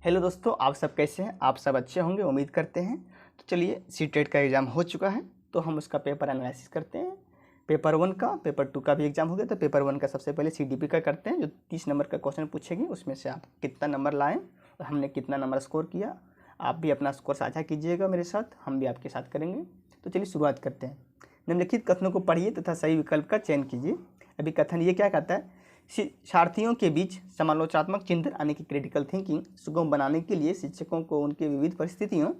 Hello दोस्तों, आप सब कैसे हैं? आप सब अच्छे होंगे उम्मीद करते हैं। तो चलिए, सीटेट का एग्ज़ाम हो चुका है तो हम उसका पेपर एनालिसिस करते हैं। पेपर 1 का, पेपर 2 का भी एग्ज़ाम हो गया तो पेपर 1 का सबसे पहले सीडीपी का करते हैं। जो 30 नंबर का क्वेश्चन पूछेगी उसमें से आप कितना नंबर लाएँ और हमने कितना नंबर स्कोर किया। आप भी अपना स्कोर साझा कीजिएगा मेरे साथ, हम भी आपके साथ करेंगे। तो चलिए शुरुआत करते हैं। निम्नलिखित कथनों को पढ़िए तथा सही विकल्प का चयन कीजिए। अभी कथन ये क्या कहता है? शिक्षार्थियों के बीच समालोचनात्मक चिंतन यानी कि क्रिटिकल थिंकिंग सुगम बनाने के लिए शिक्षकों को उनके विविध परिस्थितियों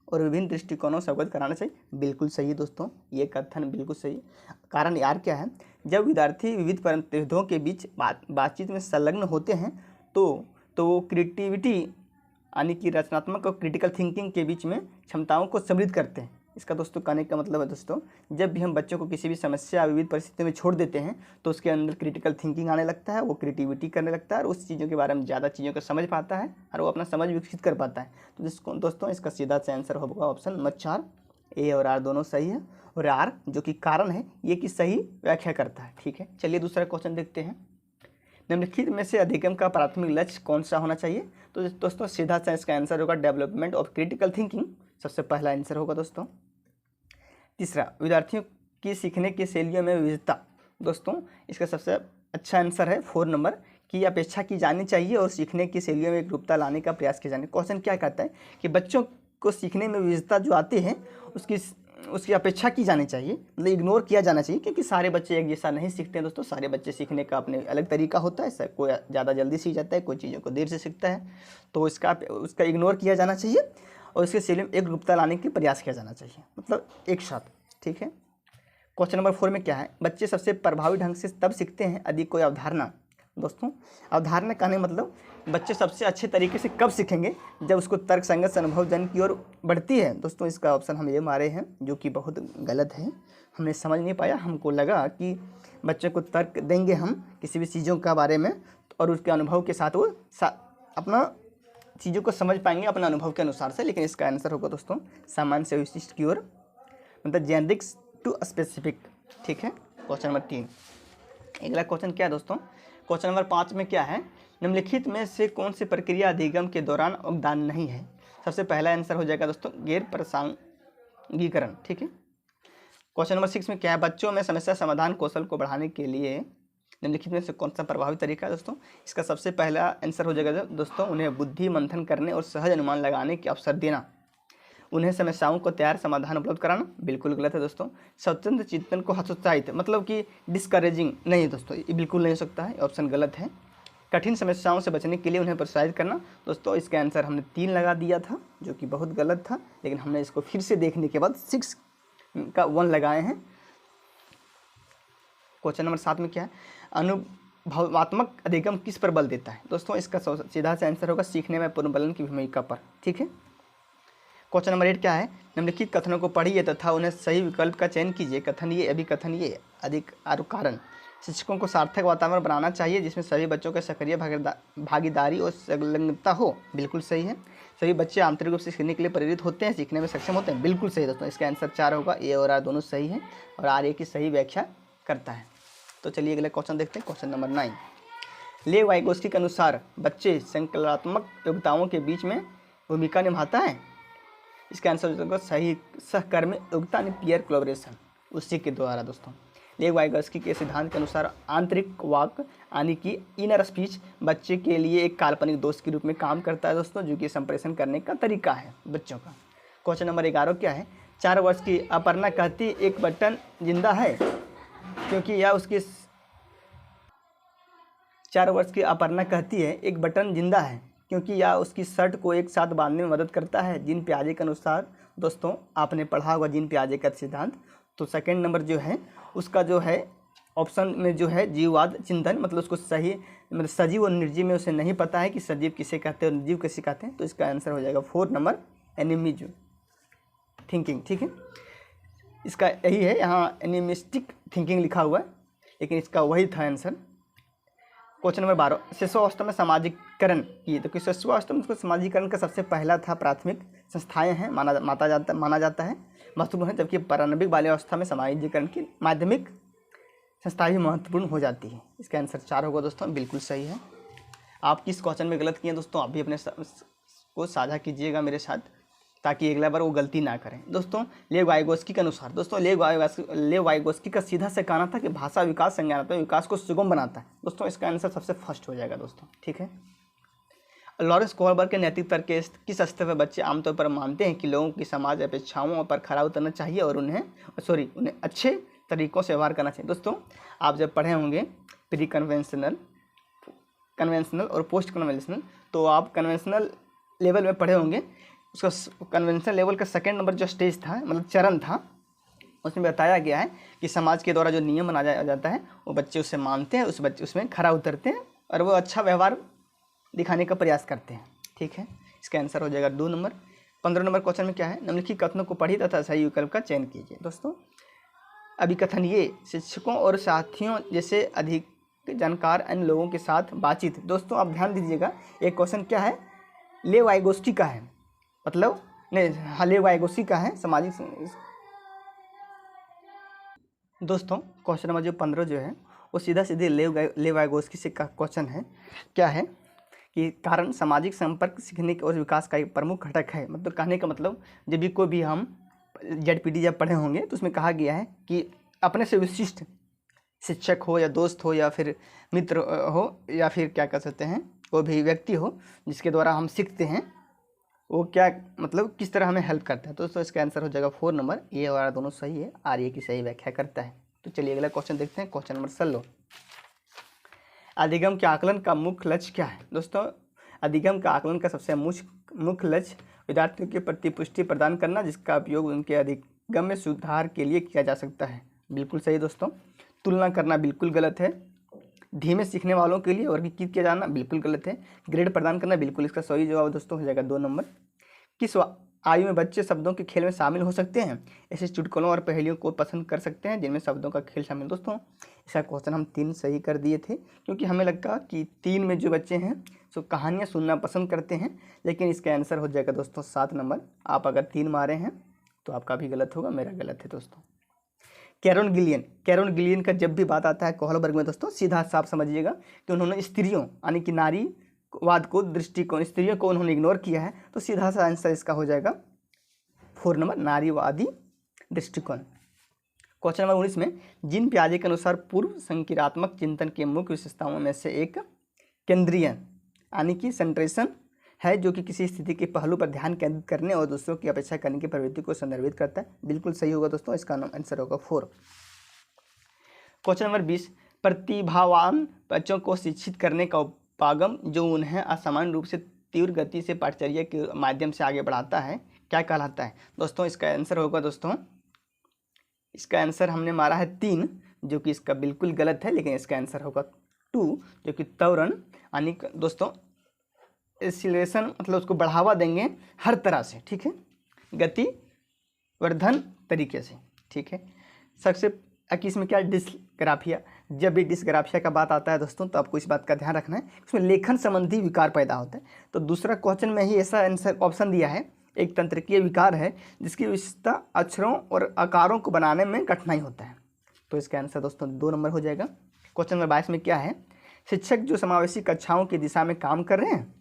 और विभिन्न दृष्टिकोणों से अवगत कराना चाहिए। बिल्कुल सही दोस्तों, ये कथन बिल्कुल सही। कारण यार क्या है, जब विद्यार्थी विविध प्रतिनिधियों के बीच बातचीत में संलग्न होते हैं तो वो क्रिएटिविटी यानी कि रचनात्मक और क्रिटिकल थिंकिंग के बीच में क्षमताओं को समृद्ध करते हैं। इसका दोस्तों कहने का मतलब है दोस्तों, जब भी हम बच्चों को किसी भी समस्या विविध परिस्थितियों में छोड़ देते हैं तो उसके अंदर क्रिटिकल थिंकिंग आने लगता है, वो क्रिएटिविटी करने लगता है और उस चीज़ों के बारे में ज़्यादा चीज़ों को समझ पाता है और वो अपना समझ विकसित कर पाता है। तो दोस्तों इसका सीधा से आंसर होगा ऑप्शन नंबर 4। ए और आर दोनों सही है और आर जो कि कारण है ये की सही व्याख्या करता है। ठीक है, चलिए दूसरा क्वेश्चन देखते हैं। निम्नलिखित में से अधिगम का प्राथमिक लक्ष्य कौन सा होना चाहिए? तो दोस्तों सीधा सा इसका आंसर होगा डेवलपमेंट ऑफ क्रिटिकल थिंकिंग, सबसे पहला आंसर होगा दोस्तों। तीसरा, विद्यार्थियों की सीखने की शैलियों में विविधता। दोस्तों इसका सबसे अच्छा आंसर है 4 नंबर की अपेक्षा की जानी चाहिए और सीखने की शैलियों में एकरूपता लाने का प्रयास किया जाए। क्वेश्चन क्या कहता है कि बच्चों को सीखने में विविधता जो आती है उसकी अपेक्षा की जानी चाहिए, मतलब इग्नोर किया जाना चाहिए, क्योंकि सारे बच्चे एक जैसा नहीं सीखते हैं दोस्तों। सारे बच्चे सीखने का अपने अलग तरीका होता है, कोई ज़्यादा जल्दी सीख जाता है, कोई चीज़ों को देर से सीखता है, तो उसका इग्नोर किया जाना चाहिए और उसके शैली में एकरूपता लाने की प्रयास किया जाना चाहिए, मतलब एक साथ। ठीक है, क्वेश्चन नंबर 4 में क्या है? बच्चे सबसे प्रभावी ढंग से तब सीखते हैं यदि कोई अवधारणा। दोस्तों अवधारणा कहने मतलब बच्चे सबसे अच्छे तरीके से कब सीखेंगे? जब उसको तर्क संगत अनुभवजन की ओर बढ़ती है। दोस्तों इसका ऑप्शन हम ये मारे हैं जो कि बहुत गलत है, हमने समझ नहीं पाया। हमको लगा कि बच्चे को तर्क देंगे हम किसी भी चीज़ों का बारे में और उसके अनुभव के साथ वो अपना चीज़ों को समझ पाएंगे अपने अनुभव के अनुसार से, लेकिन इसका आंसर होगा दोस्तों सामान्य से विशिष्ट की ओर, मतलब जेनरिक्स टू स्पेसिफिक। ठीक है, क्वेश्चन नंबर 3। अगला क्वेश्चन क्या है दोस्तों? क्वेश्चन नंबर 5 में क्या है? निम्नलिखित में से कौन सी प्रक्रिया अधिगम के दौरान योगदान नहीं है? सबसे पहला आंसर हो जाएगा दोस्तों गैर प्रासंगिकरण। ठीक है, क्वेश्चन नंबर 6 में क्या है? बच्चों में समस्या समाधान कौशल को बढ़ाने के लिए निम्नलिखित में से कौन सा प्रभावी तरीका है? दोस्तों इसका सबसे पहला आंसर हो जाएगा दोस्तों उन्हें बुद्धि मंथन करने और सहज अनुमान लगाने के अवसर देना। उन्हें समस्याओं को तैयार समाधान उपलब्ध कराना। बिल्कुल गलत है दोस्तों। स्वतंत्र चिंतन को हतोत्साहित, मतलब कि डिस्करेजिंग नहीं दोस्तों, ये बिल्कुल नहीं हो सकता है, ऑप्शन गलत है। कठिन समस्याओं से बचने के लिए उन्हें प्रोत्साहित करना। दोस्तों इसका आंसर हमने 3 लगा दिया था जो कि बहुत गलत था, लेकिन हमने इसको फिर से देखने के बाद 6 का 1 लगाए हैं। क्वेश्चन नंबर 7 में क्या है? अनुभवात्मक अधिगम किस पर बल देता है? दोस्तों इसका सीधा से आंसर होगा सीखने में पुनर्बलन की भूमिका पर। ठीक है, क्वेश्चन नंबर 8 क्या है? निम्नलिखित कथनों को पढ़िए तथा उन्हें सही विकल्प का चयन कीजिए। कथन ये अधिक और कारण। शिक्षकों को सार्थक वातावरण बनाना चाहिए जिसमें सभी बच्चों का सक्रिय भागीदारी और संलग्नता हो। बिल्कुल सही है। सभी बच्चे आंतरिक रूप से सीखने के लिए प्रेरित होते हैं, सीखने में सक्षम होते हैं। बिल्कुल सही दोस्तों, इसका आंसर 4 होगा। ए और आर दोनों सही है और आर ए की सही व्याख्या करता है। तो चलिए अगला क्वेश्चन देखते हैं, क्वेश्चन नंबर 9। लेव वाइगोस्की के अनुसार बच्चे संकल्पात्मक योग्यताओं के बीच में भूमिका निभाता है। इसका आंसर हो जाएगा सही सहकर्मी योग्यता यानी पीयर कोलैबोरेशन, उसी के द्वारा। दोस्तों लेव वाइगोस्की के सिद्धांत के अनुसार आंतरिक वाक यानी कि इनर स्पीच बच्चे के लिए एक काल्पनिक दोस्त के रूप में काम करता है दोस्तों, जो कि संप्रेषण करने का तरीका है बच्चों का। क्वेश्चन नंबर 11 क्या है? 4 वर्ष की अपर्णा कहती एक बटन जिंदा है क्योंकि यह उसकी 4 वर्ष की अपर्णा कहती है एक बटन जिंदा है क्योंकि यह उसकी शर्ट को एक साथ बांधने में मदद करता है। जीन पियाजे के अनुसार, दोस्तों आपने पढ़ा होगा जीन पियाजे का सिद्धांत, तो सेकंड नंबर जो है उसका जो है ऑप्शन में जो है जीववाद चिंतन, मतलब उसको सही, मतलब सजीव और निर्जीव में उसे नहीं पता है कि सजीव किसे कहते हैं और निर्जीव किसे कहते हैं। तो इसका आंसर हो जाएगा 4 नंबर एनिमिज्म थिंकिंग। ठीक है, इसका यही है, यहाँ एनिमिस्टिक थिंकिंग लिखा हुआ है, लेकिन इसका वही था आंसर। क्वेश्चन नंबर 12, शिशुअवस्था में सामाजिकरण की। तो शिशुअवस्था में उसको सामाजिकरण का सबसे पहला था प्राथमिक संस्थाएं हैं माना जाता है महत्वपूर्ण है, जबकि प्रारंभिक बाल्यावस्था में सामाजिकरण की माध्यमिक संस्थाएं भी महत्वपूर्ण हो जाती है। इसका आंसर 4 होगा दोस्तों, बिल्कुल सही है। आप किस क्वेश्चन में गलत किए दोस्तों, आप भी अपने को साझा कीजिएगा मेरे साथ, ताकि अगला बार वो गलती ना करें। दोस्तों लेव वाइगोस्की के अनुसार, दोस्तों लेव वाइगोस्की का सीधा से कहना था कि भाषा विकास संज्ञानात्मक विकास को सुगम बनाता है। दोस्तों इसका आंसर सबसे फर्स्ट हो जाएगा दोस्तों, ठीक है। लॉरेंस कोहलबर्ग के नैतिक तर्क के किस स्तर पर बच्चे आमतौर पर मानते हैं कि लोगों की समाज अपेक्षाओं पर खरा उतरना चाहिए और उन्हें अच्छे तरीक़ों से व्यवहार करना चाहिए। दोस्तों आप जब पढ़े होंगे प्री कन्वेंशनल, कन्वेंशनल और पोस्ट कन्वेंशनल, तो आप कन्वेंशनल लेवल में पढ़े होंगे। उसका कन्वेंशनल लेवल का सेकंड नंबर जो स्टेज था, मतलब चरण था, उसमें बताया गया है कि समाज के द्वारा जो नियम बनाया जाता है वो बच्चे उससे मानते हैं, उस बच्चे उसमें खरा उतरते हैं और वो अच्छा व्यवहार दिखाने का प्रयास करते हैं, ठीक है। इसका आंसर हो जाएगा 2 नंबर। 15 नंबर क्वेश्चन में क्या है, निम्नलिखित कथनों को पढ़िए तथा सही विकल्प का चयन कीजिए। दोस्तों अभिकथन ये शिक्षकों और साथियों जैसे अधिक जानकार अन्य लोगों के साथ बातचीत। दोस्तों आप ध्यान दीजिएगा, एक क्वेश्चन क्या है, लेव वाइगोस्की का है, मतलब नहीं हाँ लेव वाइगोस्की का है सामाजिक। दोस्तों क्वेश्चन नंबर जो 15 जो है वो सीधा सीधे लेव वाइगोस्की से का क्वेश्चन है। क्या है कि कारण सामाजिक संपर्क सीखने और विकास का एक प्रमुख घटक है। मतलब कहने का मतलब जब भी कोई भी हम ZPD जब पढ़े होंगे तो उसमें कहा गया है कि अपने से विशिष्ट शिक्षक हो या दोस्त हो या फिर मित्र हो या फिर क्या कह सकते हैं कोई भी व्यक्ति हो जिसके द्वारा हम सीखते हैं, वो क्या मतलब किस तरह हमें हेल्प करता है। तो दोस्तों इसका आंसर हो जाएगा 4 नंबर। ये और दोनों सही है, आर्य की सही व्याख्या करता है। तो चलिए अगला क्वेश्चन देखते हैं, क्वेश्चन नंबर 16। अधिगम के आकलन का मुख्य लक्ष्य क्या है। दोस्तों अधिगम का आकलन का सबसे मुख्य लक्ष्य विद्यार्थियों के प्रति पुष्टि प्रदान करना, जिसका उपयोग उनके अधिगम में सुधार के लिए किया जा सकता है। बिल्कुल सही दोस्तों। तुलना करना बिल्कुल गलत है। धीमे सीखने वालों के लिए वर्गीकृत किया जाना बिल्कुल गलत है। ग्रेड प्रदान करना बिल्कुल इसका सही जवाब दोस्तों हो जाएगा 2 नंबर। किस आयु में बच्चे शब्दों के खेल में शामिल हो सकते हैं। ऐसे चुटकुलों और पहेलियों को पसंद कर सकते हैं जिनमें शब्दों का खेल शामिल। दोस्तों इसका क्वेश्चन हम 3 सही कर दिए थे, क्योंकि हमें लगा कि 3 में जो बच्चे हैं सो कहानियाँ सुनना पसंद करते हैं, लेकिन इसका आंसर हो जाएगा दोस्तों 7 नंबर। आप अगर 3 मारे हैं तो आपका भी गलत होगा, मेरा गलत है दोस्तों। कैरोन गिलियन का जब भी बात आता है कोहलबर्ग में दोस्तों, सीधा साफ समझिएगा कि उन्होंने स्त्रियों यानी कि नारीवाद को दृष्टिकोण, स्त्रियों को उन्होंने इग्नोर किया है। तो सीधा सा आंसर इसका हो जाएगा 4 नंबर, नारीवादी दृष्टिकोण। क्वेश्चन नंबर 19 में जीन पियाजे के अनुसार पूर्व संकीर्णात्मक चिंतन के मुख्य विशेषताओं में से एक केंद्रीय यानी कि सेंट्रेशन है, जो कि किसी स्थिति के पहलू पर ध्यान केंद्रित करने और दूसरों की अपेक्षा करने की प्रवृत्ति को संदर्भित करता है। बिल्कुल सही होगा दोस्तों, इसका आंसर होगा 4। क्वेश्चन नंबर 20 प्रतिभावान बच्चों को शिक्षित करने का उपागम जो उन्हें असामान्य रूप से तीव्र गति से पाठचर्या के माध्यम से आगे बढ़ाता है, क्या कहलाता है। दोस्तों इसका आंसर होगा दोस्तों, इसका आंसर हमने मारा है 3, जो कि इसका बिल्कुल गलत है, लेकिन इसका आंसर होगा 2, जो कि त्वरण यानी दोस्तों एक्सीलरेशन, मतलब उसको बढ़ावा देंगे हर तरह से, ठीक है, गति वर्धन तरीके से, ठीक है। सबसे 21 में क्या, डिस्ग्राफिया। जब भी डिस्ग्राफिया का बात आता है दोस्तों तो आपको इस बात का ध्यान रखना है, उसमें लेखन संबंधी विकार पैदा होता है। तो दूसरा क्वेश्चन में ही ऐसा आंसर ऑप्शन दिया है, एक तंत्रिकीय विकार है जिसकी विशेषता अक्षरों और आकारों को बनाने में कठिनाई होता है। तो इसका आंसर दोस्तों 2 नंबर हो जाएगा। क्वेश्चन नंबर 22 में क्या है, शिक्षक जो समावेशी कक्षाओं की दिशा में काम कर रहे हैं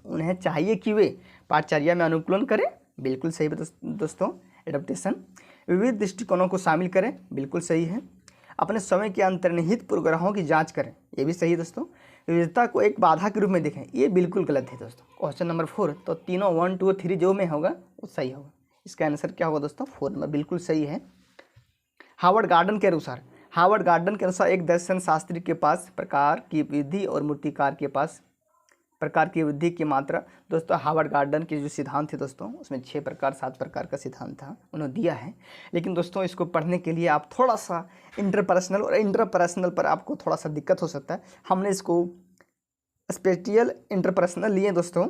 उन्हें चाहिए कि वे पाठचर्या में अनुकूलन करें। बिल्कुल सही दोस्तों। एडप्टेशन। विविध दृष्टिकोणों को शामिल करें, बिल्कुल सही है। अपने समय के अंतर्निहित पूर्वाग्रहों की जांच करें, ये भी सही है दोस्तों। विविधता को एक बाधा के रूप में देखें, ये बिल्कुल गलत है दोस्तों। क्वेश्चन नंबर 4, तो तीनों 1, 2 और 3 जो में होगा वो सही होगा। इसका आंसर क्या होगा दोस्तों, 4 नंबर, बिल्कुल सही है। हावर्ड गार्डन के अनुसार एक दर्शन शास्त्री के पास प्रकार की विधि और मूर्तिकार के पास प्रकार की वृद्धि की मात्रा। दोस्तों हावर्ड गार्डन के जो सिद्धांत थे दोस्तों, उसमें 6 प्रकार 7 प्रकार का सिद्धांत था, उन्होंने दिया है। लेकिन दोस्तों इसको पढ़ने के लिए आप थोड़ा सा इंटरपर्सनल पर आपको थोड़ा सा दिक्कत हो सकता है। हमने इसको स्पेटियल इंटरपर्सनल लिए दोस्तों,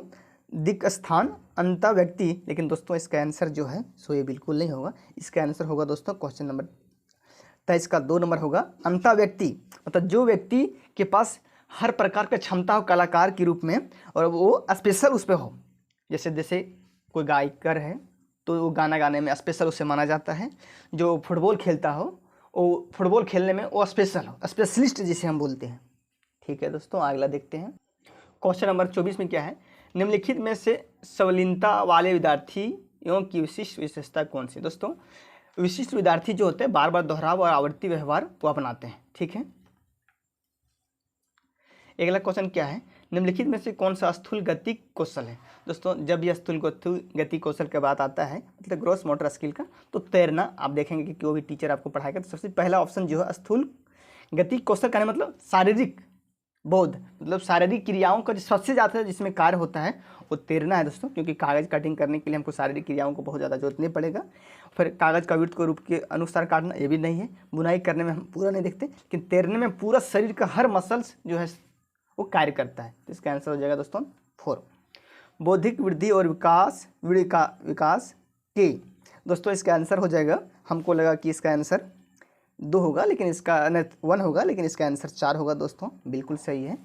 दिक् स्थान अंत व्यक्ति, लेकिन दोस्तों इसका आंसर जो है सो ये बिल्कुल नहीं होगा। इसका आंसर होगा दोस्तों क्वेश्चन नंबर 23 का 2 नंबर होगा, अंत व्यक्ति, मतलब जो व्यक्ति के पास हर प्रकार का क्षमता हो कलाकार के रूप में और वो स्पेशल उस पर हो। जैसे कोई गायकर है तो वो गाना गाने में स्पेशल उसे माना जाता है। जो फुटबॉल खेलता हो वो फुटबॉल खेलने में वो स्पेशल हो, स्पेशलिस्ट जिसे हम बोलते हैं। ठीक है दोस्तों, अगला देखते हैं। क्वेश्चन नंबर 24 में क्या है, निम्नलिखित में से संलग्नता वाले विद्यार्थियों की विशिष्ट विशेषता कौन सी। दोस्तों विशिष्ट विद्यार्थी जो होते हैं बार बार दोहराव और आवर्ती व्यवहार को अपनाते हैं, ठीक है। अगला क्वेश्चन क्या है, निम्नलिखित में से कौन सा स्थूल गति कौशल है। दोस्तों जब यह स्थूल गति कौशल की बात आता है मतलब ग्रॉस मोटर स्किल का, तो तैरना आप देखेंगे कि कोई भी टीचर आपको पढ़ाएगा तो सबसे पहला ऑप्शन जो है स्थूल गति कौशल का मतलब शारीरिक बोध, मतलब शारीरिक क्रियाओं का जो सबसे ज़्यादा जिसमें कार्य होता है वो तैरना है दोस्तों, क्योंकि कागज़ कटिंग करने के लिए हमको शारीरिक क्रियाओं को बहुत ज़्यादा जरूरत नहीं पड़ेगा। फिर कागज़ का वृत्त को रूप के अनुसार काटना ये भी नहीं है, बुनाई करने में हम पूरा नहीं देखते, लेकिन तैरने में पूरा शरीर का हर मसल्स जो है वो कार्य करता है। तो इसका आंसर हो जाएगा दोस्तों 4। बौद्धिक वृद्धि और विकास के, दोस्तों इसका आंसर हो जाएगा, हमको लगा कि इसका आंसर 2 होगा लेकिन इसका 1 होगा, लेकिन इसका आंसर 4 होगा दोस्तों, बिल्कुल सही है।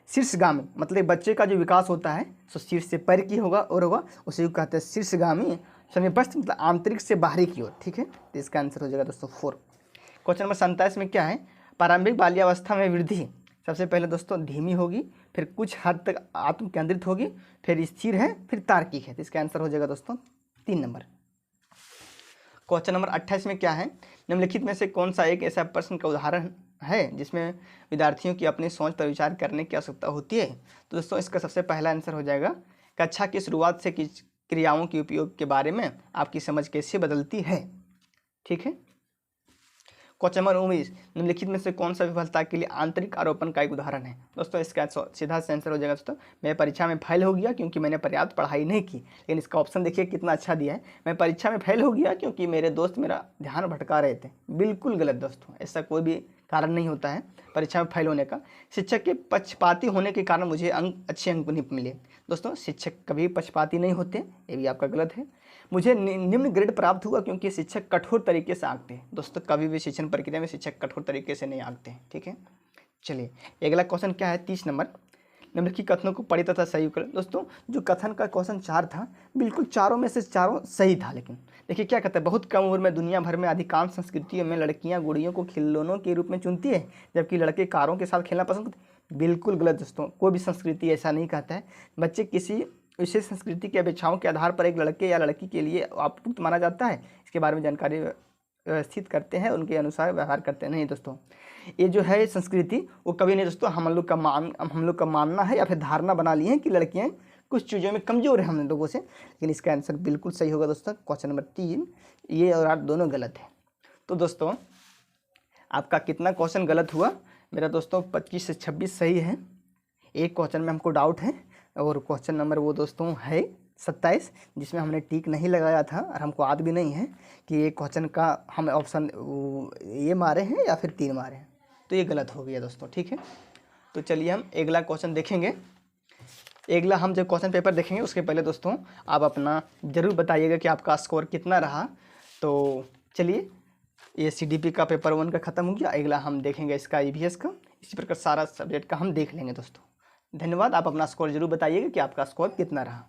शीर्षगामी मतलब बच्चे का जो विकास होता है तो शीर्ष से पैर की होगा और होगा, उसे कहते हैं शीर्षगामी। समीपस्थ मतलब आंतरिक से बाहरी की ओर, ठीक है। तो इसका आंसर हो जाएगा दोस्तों 4। क्वेश्चन नंबर 27 में क्या है, प्रारंभिक बाल्यावस्था में वृद्धि सबसे पहले दोस्तों धीमी होगी, फिर कुछ हद तक आत्म केंद्रित होगी, फिर स्थिर है, फिर तार्किक है। तो इसका आंसर हो जाएगा दोस्तों 3 नंबर। क्वेश्चन नंबर 28 में क्या है, निम्नलिखित में से कौन सा एक ऐसा प्रश्न का उदाहरण है जिसमें विद्यार्थियों की अपनी सोच पर विचार करने की आवश्यकता होती है। तो दोस्तों इसका सबसे पहला आंसर हो जाएगा, कक्षा की शुरुआत से क्रियाओं के उपयोग के बारे में आपकी समझ कैसे बदलती है, ठीक है। क्वेश्चन नंबर 19, निम्नलिखित में से कौन सा विफलता के लिए आंतरिक आरोपण का एक उदाहरण है। दोस्तों इसका सीधा से आंसर हो जाएगा दोस्तों, मैं परीक्षा में फेल हो गया क्योंकि मैंने पर्याप्त पढ़ाई नहीं की। लेकिन इसका ऑप्शन देखिए कितना अच्छा दिया है, मैं परीक्षा में फेल हो गया क्योंकि मेरे दोस्त मेरा ध्यान भटका रहे थे। बिल्कुल गलत दोस्तों, ऐसा कोई भी कारण नहीं होता है परीक्षा में फेल होने का। शिक्षक के पक्षपाती होने के कारण मुझे अच्छे अंक नहीं मिले। दोस्तों शिक्षक कभी पक्षपाती नहीं होते, ये भी आपका गलत है। मुझे निम्न ग्रेड प्राप्त हुआ क्योंकि शिक्षक कठोर तरीके से आंकते हैं। दोस्तों कभी भी शिक्षण प्रक्रिया में शिक्षक कठोर तरीके से नहीं आंकते हैं, ठीक है। चलिए अगला क्वेश्चन क्या है, 30 नंबर, निम्नलिखित कथनों को पढ़े तथा सही करें। दोस्तों जो कथन का क्वेश्चन 4 था, बिल्कुल चारों में से चारों सही था। लेकिन देखिए क्या कहता है, बहुत कम उम्र में दुनिया भर में अधिकांश संस्कृतियों में लड़कियां गुड़ियों को खिलौनों के रूप में चुनती है, जबकि लड़के कारों के साथ खेलना पसंद करते हैं। बिल्कुल गलत दोस्तों, कोई भी संस्कृति ऐसा नहीं कहता है। बच्चे किसी विशेष संस्कृति की अपेक्षाओं के आधार पर एक लड़के या लड़की के लिए उपयुक्त माना जाता है, इसके बारे में जानकारी व्यवस्थित करते हैं, उनके अनुसार व्यवहार करते हैं। नहीं दोस्तों, ये जो है संस्कृति वो कभी नहीं दोस्तों, हम लोग का मानना है या फिर धारणा बना ली है कि लड़कियां कुछ चीज़ों में कमज़ोर है हम लोगों से। लेकिन इसका आंसर बिल्कुल सही होगा दोस्तों, क्वेश्चन नंबर 3, ये और 8 दोनों गलत है। तो दोस्तों आपका कितना क्वेश्चन गलत हुआ, मेरा दोस्तों 25 से 26 सही है। एक क्वेश्चन में हमको डाउट है, और क्वेश्चन नंबर वो दोस्तों है 27 जिसमें हमने टिक नहीं लगाया था, और हमको याद भी नहीं है कि ये क्वेश्चन का हम ऑप्शन ये मारे हैं या फिर 3 मारे हैं, तो ये गलत हो गया दोस्तों, ठीक है। तो चलिए हम अगला क्वेश्चन देखेंगे। अगला हम जब क्वेश्चन पेपर देखेंगे उसके पहले दोस्तों आप अपना ज़रूर बताइएगा कि आपका स्कोर कितना रहा। तो चलिए, ये CDP का पेपर 1 का ख़त्म हो गया, अगला हम देखेंगे इसका EVS का। इसी प्रकार सारा सब्जेक्ट का हम देख लेंगे दोस्तों। धन्यवाद, आप अपना स्कोर जरूर बताइएगा कि आपका स्कोर कितना रहा।